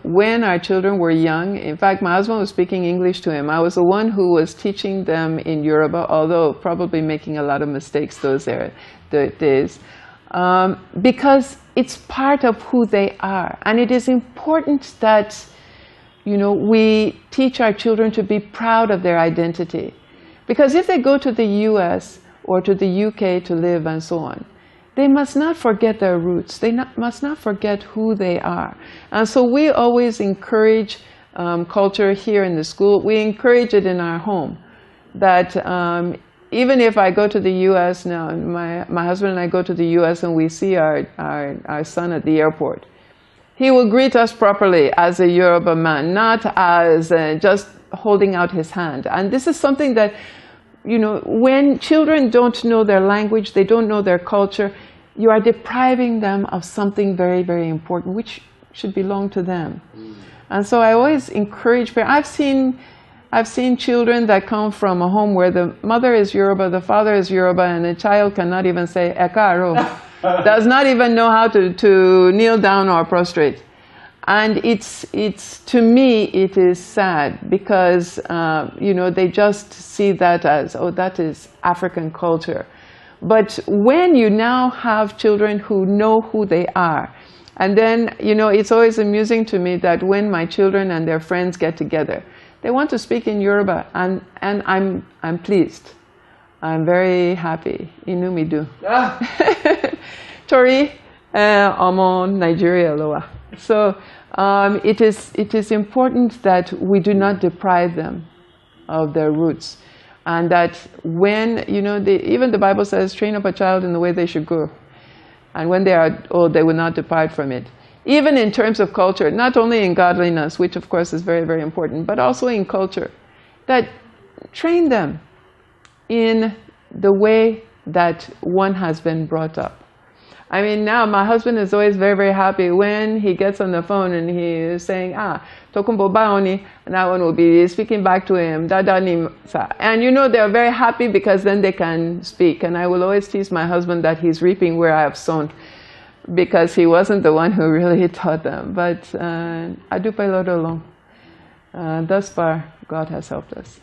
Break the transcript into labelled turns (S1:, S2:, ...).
S1: When our children were young, in fact, my husband was speaking English to him. I was the one who was teaching them in Yoruba, although probably making a lot of mistakes those days, because it's part of who they are. And it is important that, you know, we teach our children to be proud of their identity. Because if they go to the US or to the UK to live and so on, they must not forget their roots. They must not forget who they are. And so we always encourage culture here in the school. We encourage it in our home. That even if I go to the US now, and my husband and I go to the US and we see our son at the airport, he will greet us properly as a Yoruba man, not as just holding out his hand. And this is something that, you know, when children don't know their language, they don't know their culture, you are depriving them of something very, very important, which should belong to them. And so I always encourage parents. I've seen children that come from a home where the mother is Yoruba, the father is Yoruba, and the child cannot even say ekaro, does not even know how to kneel down or prostrate. And it's to me, it is sad because, you know, they just see that as, oh, that is African culture. But when you now have children who know who they are, and then, you know, it's always amusing to me that when my children and their friends get together, they want to speak in Yoruba, and I'm pleased. I'm very happy. Inumidu. Tori, Omo, Nigeria, Loa. So it is important that we do not deprive them of their roots. And that when, you know, even the Bible says, train up a child in the way they should go. And when they are old, they will not depart from it. Even in terms of culture, not only in godliness, which of course is very, very important, but also in culture. That train them in the way that one has been brought up. I mean, now my husband is always very, very happy when he gets on the phone and he is saying, Tokumbo Baoni, and I will be speaking back to him, Dada Nimsa. And you know, they're very happy because then they can speak. And I will always tease my husband that he's reaping where I have sown, because he wasn't the one who really taught them. But I do pay a lot along. Thus far, God has helped us.